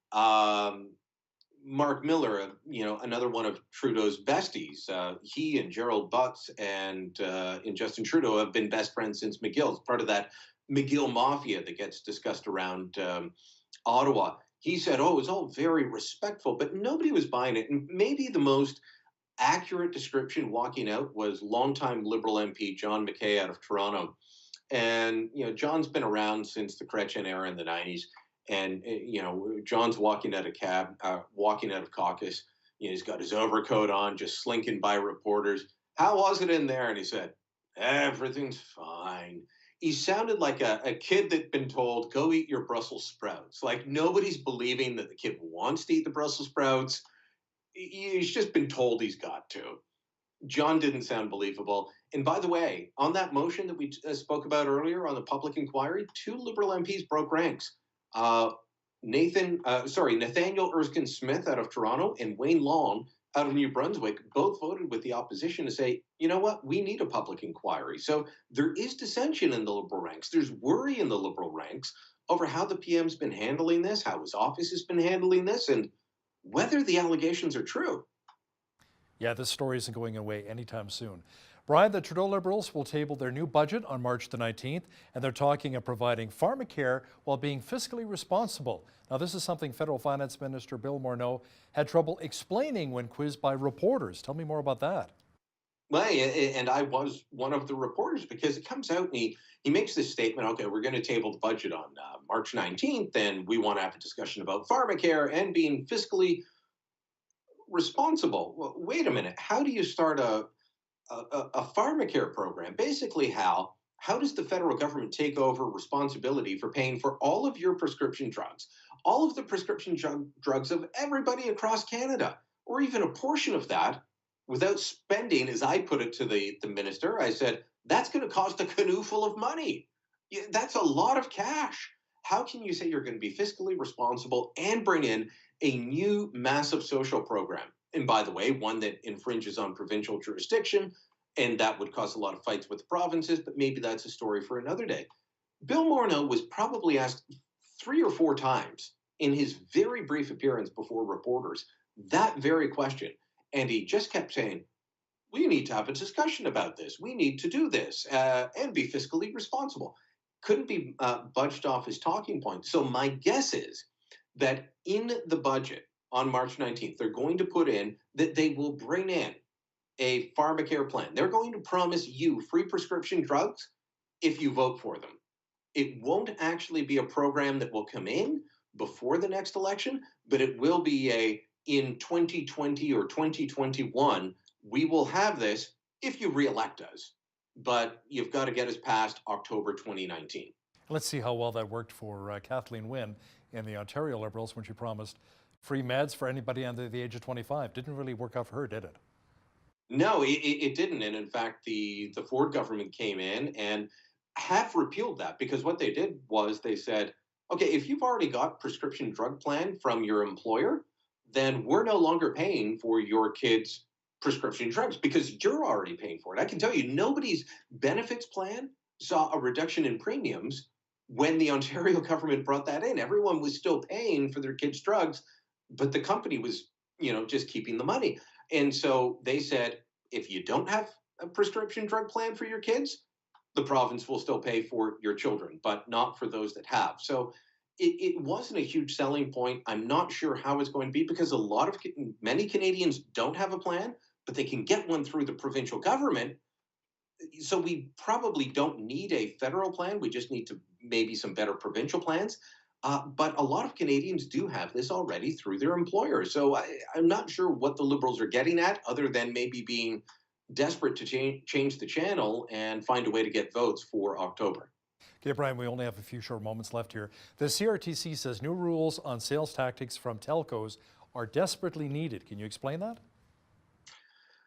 Mark Miller, another one of Trudeau's besties, he and Gerald Butts and Justin Trudeau have been best friends since McGill. It's part of that McGill mafia that gets discussed around Ottawa. He said, oh, it was all very respectful, but nobody was buying it. And maybe the most accurate description walking out was longtime Liberal MP John McKay out of Toronto. And, John's been around since the Chrétien era in the 90s. And, John's walking out of caucus. He's got his overcoat on, just slinking by reporters. How was it in there? And he said, everything's fine. He sounded like a kid that'd been told, go eat your Brussels sprouts. Like nobody's believing that the kid wants to eat the Brussels sprouts. He's just been told he's got to. John didn't sound believable. And by the way, on that motion that we spoke about earlier on the public inquiry, 2 Liberal MPs broke ranks. Nathaniel Erskine-Smith out of Toronto and Wayne Long out of New Brunswick both voted with the opposition to say, you know what, we need a public inquiry. So there is dissension in the Liberal ranks. There's worry in the Liberal ranks over how the PM's been handling this, how his office has been handling this, and whether the allegations are true. Yeah, this story isn't going away anytime soon. Brian, the Trudeau Liberals will table their new budget on March the 19th, and they're talking of providing pharmacare while being fiscally responsible. Now, this is something Federal Finance Minister Bill Morneau had trouble explaining when quizzed by reporters. Tell me more about that. Well, and I was one of the reporters, because it comes out and he makes this statement, okay, we're going to table the budget on March 19th, and we want to have a discussion about pharmacare and being fiscally responsible. Well, wait a minute. How do you start a pharmacare program? Basically, how does the federal government take over responsibility for paying for all of your prescription drugs, all of the prescription drugs of everybody across Canada, or even a portion of that, without spending, as I put it to the minister? I said, that's going to cost a canoe full of money. That's a lot of cash. How can you say you're going to be fiscally responsible and bring in a new massive social program? And by the way, one that infringes on provincial jurisdiction, and that would cause a lot of fights with the provinces, but maybe that's a story for another day. Bill Morneau was probably asked 3 or 4 times in his very brief appearance before reporters that very question. And he just kept saying, we need to have a discussion about this. We need to do this and be fiscally responsible. Couldn't be budged off his talking points. So my guess is that in the budget on March 19th, they're going to put in that they will bring in a pharmacare plan. They're going to promise you free prescription drugs if you vote for them. It won't actually be a program that will come in before the next election, but it will be in 2020 or 2021, we will have this if you reelect us. But you've got to get us past October 2019. Let's see how well that worked for Kathleen Wynne in the Ontario Liberals when she promised free meds for anybody under the age of 25. Didn't really work out for her, did it? No, it didn't. And in fact, the Ford government came in and have repealed that, because what they did was they said, okay, if you've already got prescription drug plan from your employer, then we're no longer paying for your kids' prescription drugs because you're already paying for it. I can tell you, nobody's benefits plan saw a reduction in premiums when the Ontario government brought that in. Everyone was still paying for their kids' drugs, but the company was, just keeping the money. And so they said, if you don't have a prescription drug plan for your kids, the province will still pay for your children, but not for those that have. So it wasn't a huge selling point. I'm not sure how it's going to be, because many Canadians don't have a plan, but they can get one through the provincial government. So we probably don't need a federal plan. We just need maybe some better provincial plans. But a lot of Canadians do have this already through their employers. So I'm not sure what the Liberals are getting at, other than maybe being desperate to change the channel and find a way to get votes for October. Okay, Brian, we only have a few short moments left here. The CRTC says new rules on sales tactics from telcos are desperately needed. Can you explain that?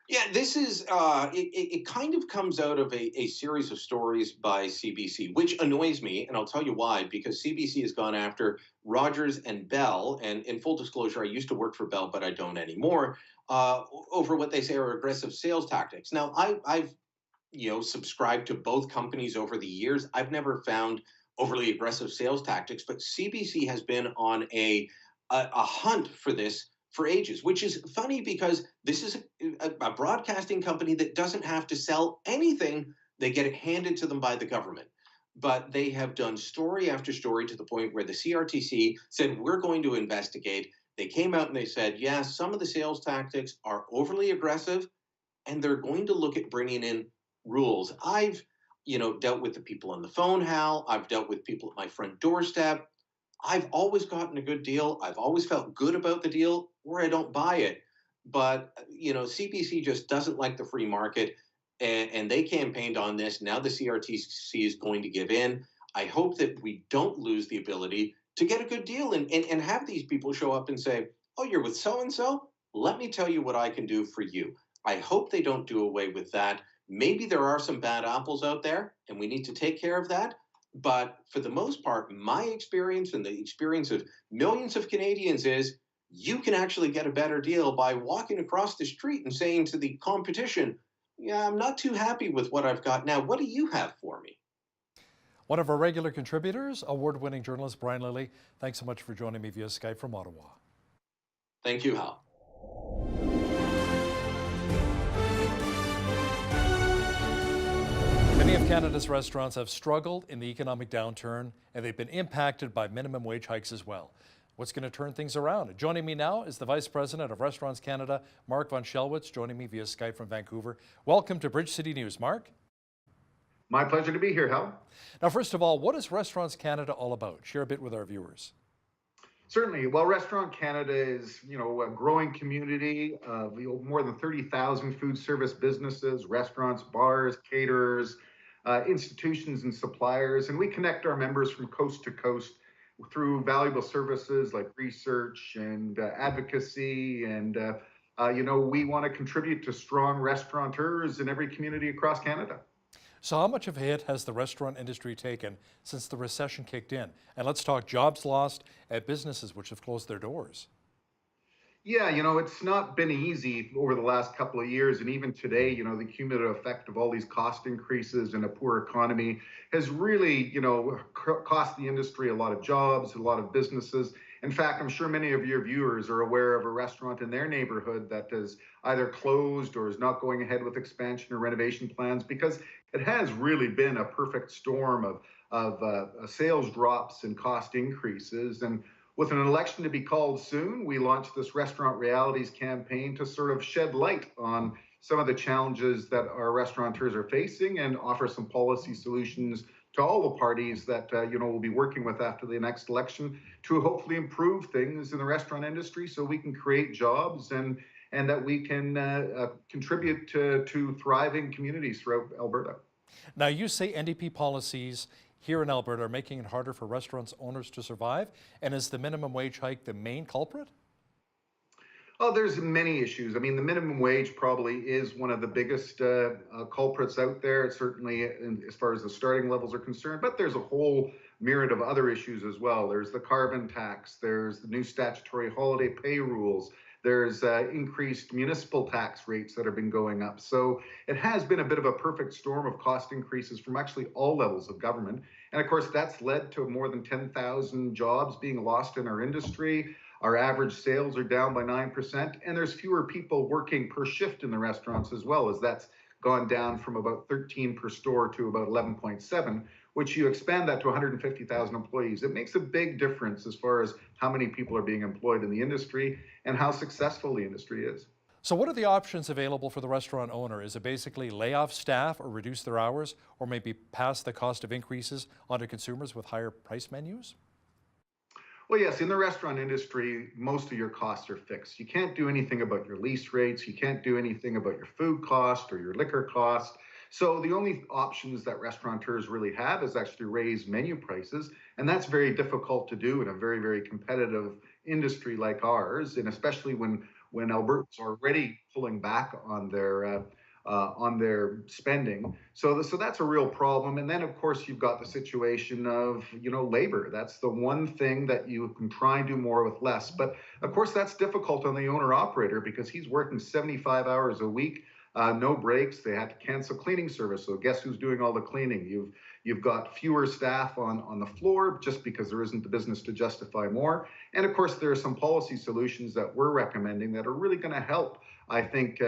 Yeah, this is, it kind of comes out of a series of stories by CBC, which annoys me, and I'll tell you why, because CBC has gone after Rogers and Bell, and in full disclosure, I used to work for Bell, but I don't anymore, over what they say are aggressive sales tactics. Now, I've subscribed to both companies over the years. I've never found overly aggressive sales tactics, but CBC has been on a hunt for this for ages, which is funny because this is a broadcasting company that doesn't have to sell anything. They get it handed to them by the government. But they have done story after story to the point where the CRTC said, we're going to investigate. They came out and they said, yeah, some of the sales tactics are overly aggressive, and they're going to look at bringing in rules. I've, dealt with the people on the phone, Hal. I've dealt with people at my front doorstep. I've always gotten a good deal. I've always felt good about the deal, or I don't buy it. But, CBC just doesn't like the free market, and they campaigned on this. Now the CRTC is going to give in. I hope that we don't lose the ability to get a good deal and have these people show up and say, oh, you're with so-and-so? Let me tell you what I can do for you. I hope they don't do away with that. Maybe there are some bad apples out there, and we need to take care of that. But for the most part, my experience and the experience of millions of Canadians is you can actually get a better deal by walking across the street and saying to the competition, yeah, I'm not too happy with what I've got now. What do you have for me? One of our regular contributors, award-winning journalist Brian Lilley, thanks so much for joining me via Skype from Ottawa. Thank you, Hal. Many of Canada's restaurants have struggled in the economic downturn, and they've been impacted by minimum wage hikes as well. What's going to turn things around? Joining me now is the Vice President of Restaurants Canada, Mark von Schelwitz, joining me via Skype from Vancouver. Welcome to Bridge City News, Mark. My pleasure to be here, Hal. Now, first of all, what is Restaurants Canada all about? Share a bit with our viewers. Certainly. Well, Restaurant Canada is, a growing community of more than 30,000 food service businesses, restaurants, bars, caterers, institutions, and suppliers. And we connect our members from coast to coast through valuable services like research and advocacy. And, we want to contribute to strong restaurateurs in every community across Canada. So how much of a hit has the restaurant industry taken since the recession kicked in? And let's talk jobs lost at businesses which have closed their doors. Yeah, it's not been easy over the last couple of years. And even today, the cumulative effect of all these cost increases and a poor economy has really, cost the industry a lot of jobs, a lot of businesses. In fact, I'm sure many of your viewers are aware of a restaurant in their neighborhood that has either closed or is not going ahead with expansion or renovation plans because it has really been a perfect storm of sales drops and cost increases. And with an election to be called soon, we launched this Restaurant Realities campaign to sort of shed light on some of the challenges that our restaurateurs are facing and offer some policy solutions to all the parties that we'll be working with after the next election to hopefully improve things in the restaurant industry so we can create jobs and that we can contribute to thriving communities throughout Alberta. Now, you say NDP policies here in Alberta are making it harder for restaurants owners to survive, and is the minimum wage hike the main culprit? Oh, there's many issues. I mean, the minimum wage probably is one of the biggest culprits out there, certainly as far as the starting levels are concerned, but there's a whole myriad of other issues as well. There's the carbon tax, there's the new statutory holiday pay rules, there's increased municipal tax rates that have been going up. So it has been a bit of a perfect storm of cost increases from actually all levels of government. And of course, that's led to more than 10,000 jobs being lost in our industry. Our average sales are down by 9%, and there's fewer people working per shift in the restaurants as well, as that's gone down from about 13 per store to about 11.7, which you expand that to 150,000 employees. It makes a big difference as far as how many people are being employed in the industry and how successful the industry is. So what are the options available for the restaurant owner? Is it basically lay off staff or reduce their hours, or maybe pass the cost of increases onto consumers with higher price menus? Well, yes, in the restaurant industry, most of your costs are fixed. You can't do anything about your lease rates. You can't do anything about your food cost or your liquor cost. So the only options that restaurateurs really have is actually raise menu prices. And that's very difficult to do in a very, very competitive industry like ours. And especially when Albertans are already pulling back on their spending. So that's a real problem. And then, of course, you've got the situation of, labor. That's the one thing that you can try and do more with less. But, of course, that's difficult on the owner-operator because he's working 75 hours a week, no breaks. They had to cancel cleaning service. So guess who's doing all the cleaning? You've got fewer staff on the floor just because there isn't the business to justify more. And, of course, there are some policy solutions that we're recommending that are really going to help, I think,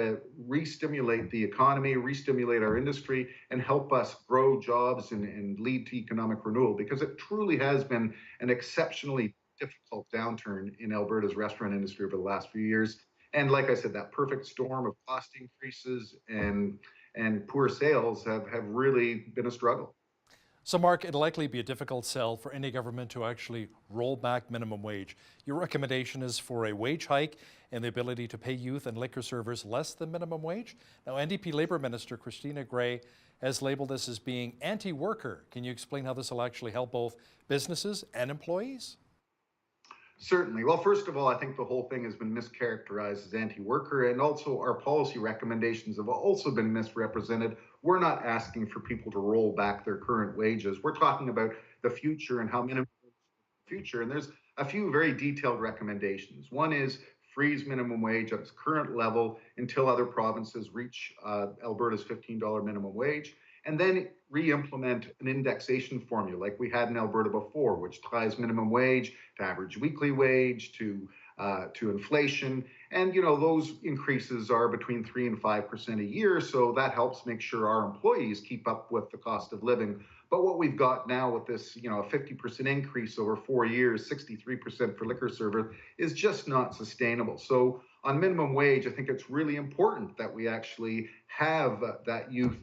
re-stimulate the economy, re-stimulate our industry, and help us grow jobs and lead to economic renewal, because it truly has been an exceptionally difficult downturn in Alberta's restaurant industry over the last few years. And like I said, that perfect storm of cost increases and poor sales have really been a struggle. So Mark, it'll likely be a difficult sell for any government to actually roll back minimum wage. Your recommendation is for a wage hike and the ability to pay youth and liquor servers less than minimum wage. Now, NDP Labour Minister Christina Gray has labeled this as being anti-worker. Can you explain how this will actually help both businesses and employees? Certainly. Well, first of all, I think the whole thing has been mischaracterized as anti-worker, and also our policy recommendations have also been misrepresented. We're not asking for people to roll back their current wages. We're talking about the future and how minimum wage is the future. And there's a few very detailed recommendations. One is freeze minimum wage at its current level until other provinces reach Alberta's $15 minimum wage, and then re-implement an indexation formula like we had in Alberta before, which ties minimum wage to average weekly wage, to inflation, And, those increases are between 3 and 5% a year. So that helps make sure our employees keep up with the cost of living. But what we've got now with this, a 50% increase over 4 years, 63% for liquor server, is just not sustainable. So on minimum wage, I think it's really important that we actually have that youth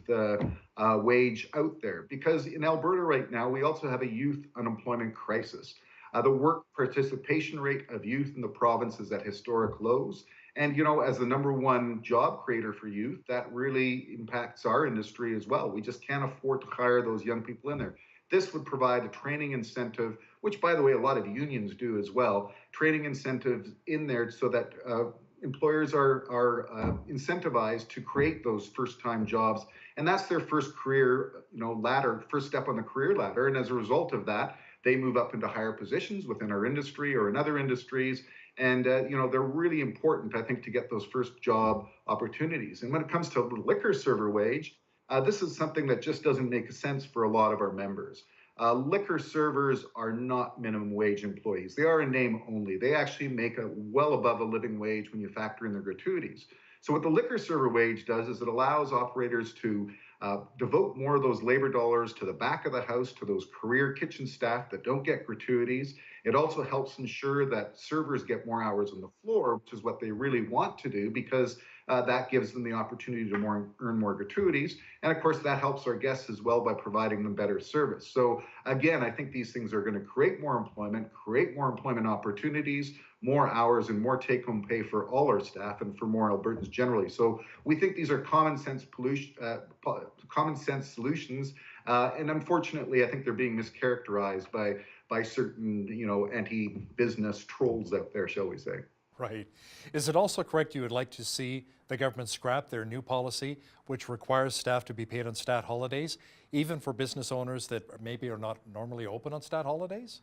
wage out there, because in Alberta right now, we also have a youth unemployment crisis. The work participation rate of youth in the province is at historic lows. And, as the number one job creator for youth, that really impacts our industry as well. We just can't afford to hire those young people in there. This would provide a training incentive, which, by the way, a lot of unions do as well, training incentives in there so that employers are incentivized to create those first-time jobs. And that's their first career, ladder, first step on the career ladder. And as a result of that, they move up into higher positions within our industry or in other industries. And, they're really important, I think, to get those first job opportunities. And when it comes to the liquor server wage, this is something that just doesn't make sense for a lot of our members. Liquor servers are not minimum wage employees. They are in name only. They actually make well above a living wage when you factor in their gratuities. So what the liquor server wage does is it allows operators to devote more of those labor dollars to the back of the house, to those career kitchen staff that don't get gratuities. It also helps ensure that servers get more hours on the floor, which is what they really want to do, because that gives them the opportunity to earn more gratuities. And of course, that helps our guests as well by providing them better service. So again, I think these things are going to create more employment opportunities, more hours, and more take-home pay for all our staff and for more Albertans generally. So we think these are common sense solutions. And unfortunately, I think they're being mischaracterized by certain, anti-business trolls out there, shall we say. Right. Is it also correct you would like to see the government scrap their new policy, which requires staff to be paid on stat holidays, even for business owners that maybe are not normally open on stat holidays?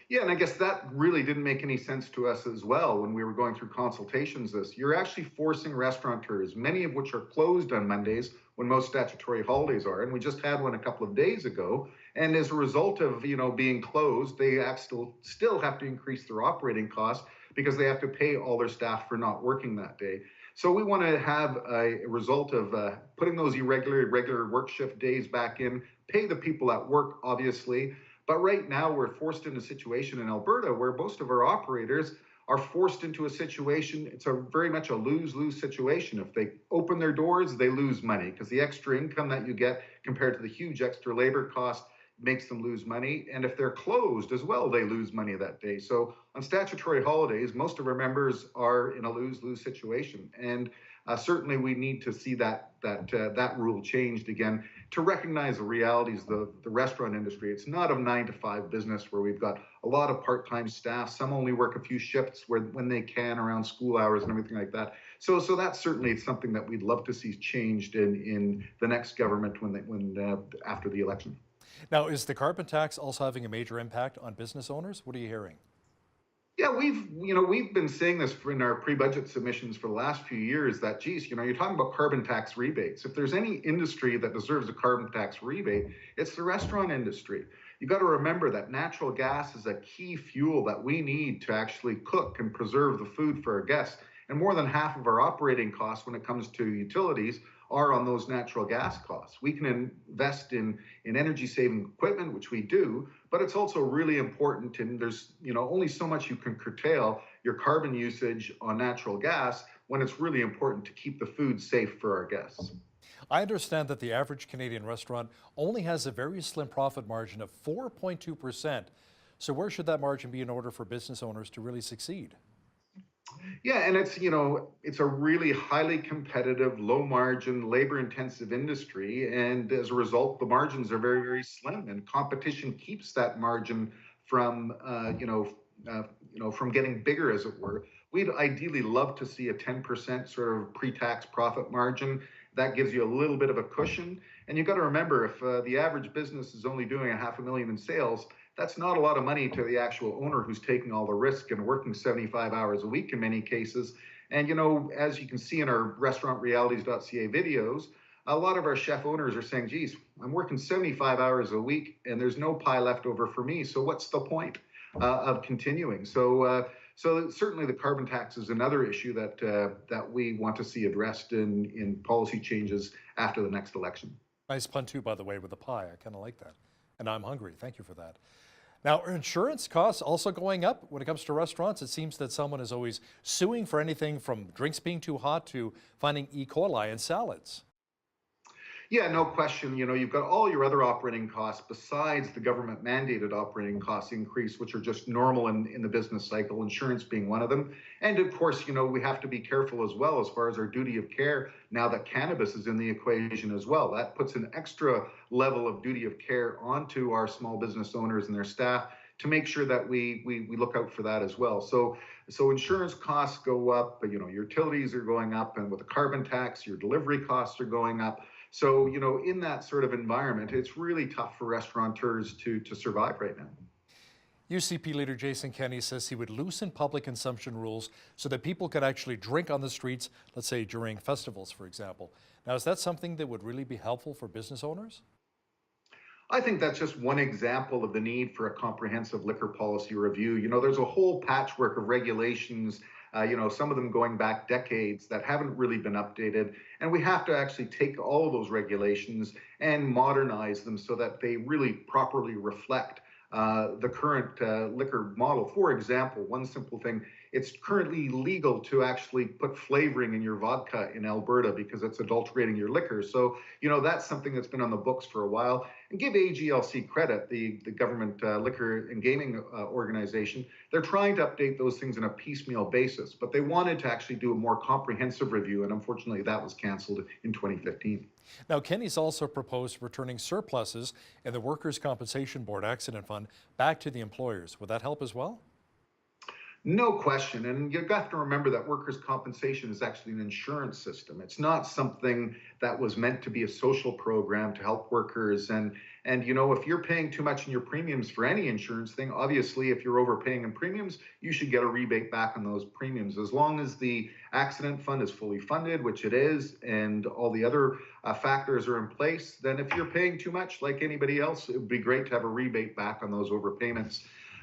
Yeah, and I guess that really didn't make any sense to us as well when we were going through consultations this. You're actually forcing restaurateurs, many of which are closed on Mondays when most statutory holidays are, and we just had one a couple of days ago. And as a result of, being closed, they still have to increase their operating costs because they have to pay all their staff for not working that day. So we want to have a result of putting those regular work shift days back in, pay the people at work, obviously. But right now we're forced into a situation in Alberta where most of our operators are forced into a situation. It's very much a lose-lose situation. If they open their doors, they lose money because the extra income that you get compared to the huge extra labor cost makes them lose money. And if they're closed as well, they lose money that day. So on statutory holidays, most of our members are in a lose-lose situation. And certainly we need to see that rule changed again to recognize the realities of the restaurant industry. It's not a 9 to 5 business where we've got a lot of part-time staff. Some only work a few shifts when they can around school hours and everything like that. So that's certainly something that we'd love to see changed in the next government after the election. Now, is the carbon tax also having a major impact on business owners? What are you hearing? Yeah, we've been saying this in our pre-budget submissions for the last few years that, geez, you're talking about carbon tax rebates. If there's any industry that deserves a carbon tax rebate, it's the restaurant industry. You got to remember that natural gas is a key fuel that we need to actually cook and preserve the food for our guests. And more than half of our operating costs when it comes to utilities are on those natural gas costs. We can invest in energy saving equipment, which we do, but it's also really important, and there's only so much you can curtail your carbon usage on natural gas when it's really important to keep the food safe for our guests. I understand that the average Canadian restaurant only has a very slim profit margin of 4.2%. So where should that margin be in order for business owners to really succeed? Yeah, and it's a really highly competitive, low margin, labor intensive industry. And as a result, the margins are very, very slim, and competition keeps that margin from, from getting bigger, as it were. We'd ideally love to see a 10% sort of pre-tax profit margin. That gives you a little bit of a cushion. And you've got to remember, if the average business is only doing $500,000 in sales, that's not a lot of money to the actual owner who's taking all the risk and working 75 hours a week in many cases. And, as you can see in our restaurantrealities.ca videos, a lot of our chef owners are saying, geez, I'm working 75 hours a week and there's no pie left over for me. So what's the point of continuing? So So certainly the carbon tax is another issue that we want to see addressed in policy changes after the next election. Nice pun too, by the way, with the pie. I kind of like that. And I'm hungry. Thank you for that. Now, are insurance costs also going up when it comes to restaurants? It seems that someone is always suing for anything from drinks being too hot to finding E. coli in salads. Yeah, no question. You've got all your other operating costs besides the government mandated operating cost increase, which are just normal in the business cycle, insurance being one of them. And of course, we have to be careful as well as far as our duty of care now that cannabis is in the equation as well. That puts an extra level of duty of care onto our small business owners and their staff to make sure that we look out for that as well. So insurance costs go up, but your utilities are going up, and with the carbon tax, your delivery costs are going up. So, in that sort of environment, it's really tough for restaurateurs to survive right now. UCP leader Jason Kenney says he would loosen public consumption rules so that people could actually drink on the streets, let's say during festivals, for example. Now, is that something that would really be helpful for business owners? I think that's just one example of the need for a comprehensive liquor policy review. There's a whole patchwork of regulations, some of them going back decades that haven't really been updated. And we have to actually take all of those regulations and modernize them so that they really properly reflect the current liquor model. For example, one simple thing, it's currently legal to actually put flavoring in your vodka in Alberta because it's adulterating your liquor. So, that's something that's been on the books for a while. And give AGLC credit, the government liquor and gaming organization. They're trying to update those things on a piecemeal basis, but they wanted to actually do a more comprehensive review, and unfortunately that was canceled in 2015. Now, Kenney's also proposed returning surpluses in the Workers' Compensation Board Accident Fund back to the employers. Would that help as well? No question. And you've got to remember that workers' compensation is actually an insurance system. It's not something that was meant to be a social program to help workers. And if you're paying too much in your premiums for any insurance thing, obviously, if you're overpaying in premiums, you should get a rebate back on those premiums. As long as the accident fund is fully funded, which it is, and all the other factors are in place, then if you're paying too much, like anybody else, it would be great to have a rebate back on those overpayments.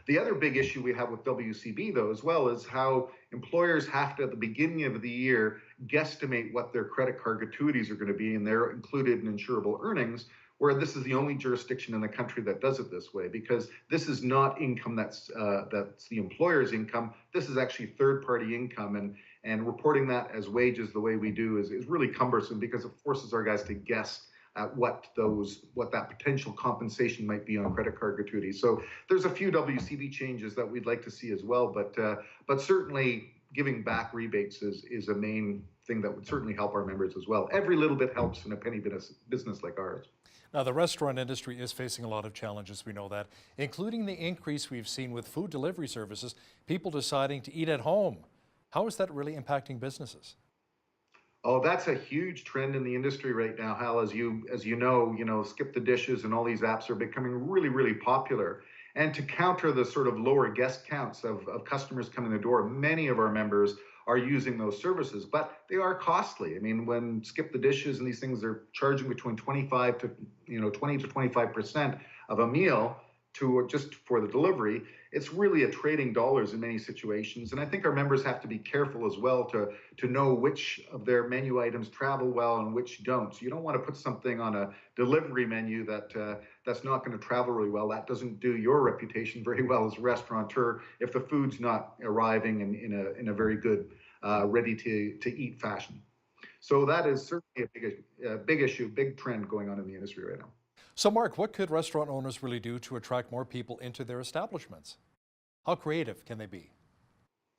The other big issue we have with WCB, though, as well, is how employers have to, at the beginning of the year, guesstimate what their credit card gratuities are going to be, and they're included in insurable earnings, where this is the only jurisdiction in the country that does it this way, because this is not income that's the employer's income. This is actually third-party income, and reporting that as wages the way we do is really cumbersome because it forces our guys to guess at what that potential compensation might be on credit card gratuity. So there's a few WCB changes that we'd like to see as well, but certainly giving back rebates is a main thing that would certainly help our members as well. Every little bit helps in a penny business like ours. Now, the restaurant industry is facing a lot of challenges, we know that, including the increase we've seen with food delivery services, people deciding to eat at home. How is that really impacting businesses? Oh, that's a huge trend in the industry right now, Hal. As you know, Skip the Dishes and all these apps are becoming really, really popular. And to counter the sort of lower guest counts of customers coming to the door, many of our members are using those services, but they are costly. I mean, when Skip the Dishes and these things are charging between 20 to 25% of a meal to just for the delivery, it's really a trading dollars in many situations. And I think our members have to be careful as well to know which of their menu items travel well and which don't. So you don't want to put something on a delivery menu that's not going to travel really well. That doesn't do your reputation very well as a restaurateur if the food's not arriving in a very good, ready to eat fashion. So that is certainly a big issue, big trend going on in the industry right now. So, Mark, what could restaurant owners really do to attract more people into their establishments? How creative can they be?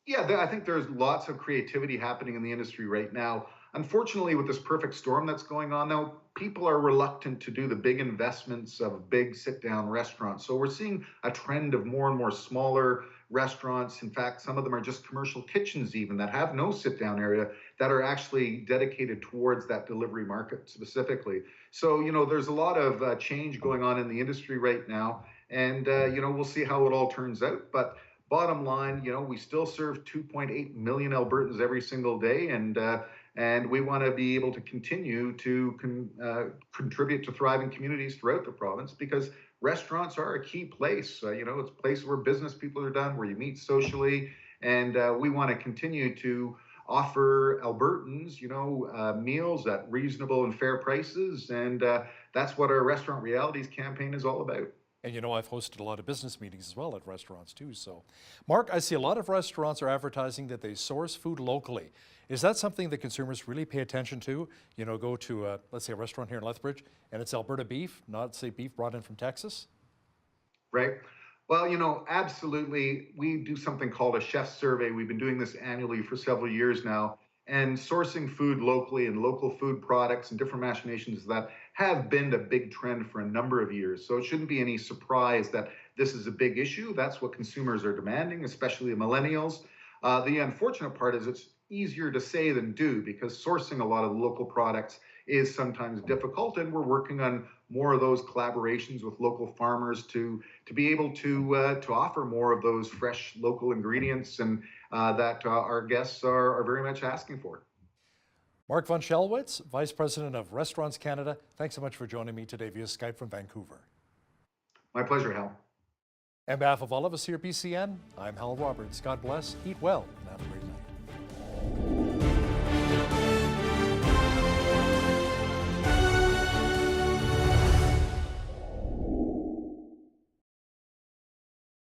Yeah, I think there's lots of creativity happening in the industry right now. Unfortunately, with this perfect storm that's going on now, people are reluctant to do the big investments of big sit-down restaurants. So we're seeing a trend of more and more smaller restaurants. In fact, some of them are just commercial kitchens even that have no sit-down area that are actually dedicated towards that delivery market specifically. So, there's a lot of change going on in the industry right now. And, we'll see how it all turns out. But bottom line, we still serve 2.8 million Albertans every single day. And we want to be able to continue to contribute to thriving communities throughout the province because restaurants are a key place. It's a place where business people are done, where you meet socially, And we want to continue to offer Albertans, meals at reasonable and fair prices. And that's what our Restaurant Realities campaign is all about. And I've hosted a lot of business meetings as well at restaurants too. So, Mark, I see a lot of restaurants are advertising that they source food locally. Is that something that consumers really pay attention to? Go to, let's say, a restaurant here in Lethbridge, and it's Alberta beef, not, say, beef brought in from Texas? Right. Well, absolutely. We do something called a chef survey. We've been doing this annually for several years now. And sourcing food locally and local food products and different machinations of that have been a big trend for a number of years. So it shouldn't be any surprise that this is a big issue. That's what consumers are demanding, especially the millennials. The unfortunate part is it's easier to say than do, because sourcing a lot of local products is sometimes difficult, and we're working on more of those collaborations with local farmers to be able to offer more of those fresh local ingredients and that our guests are very much asking for. Mark von Schellwitz, Vice President of Restaurants Canada, thanks so much for joining me today via Skype from Vancouver. My pleasure, Hal. On behalf of all of us here at BCN, I'm Hal Roberts. God bless, eat well, and have a great night.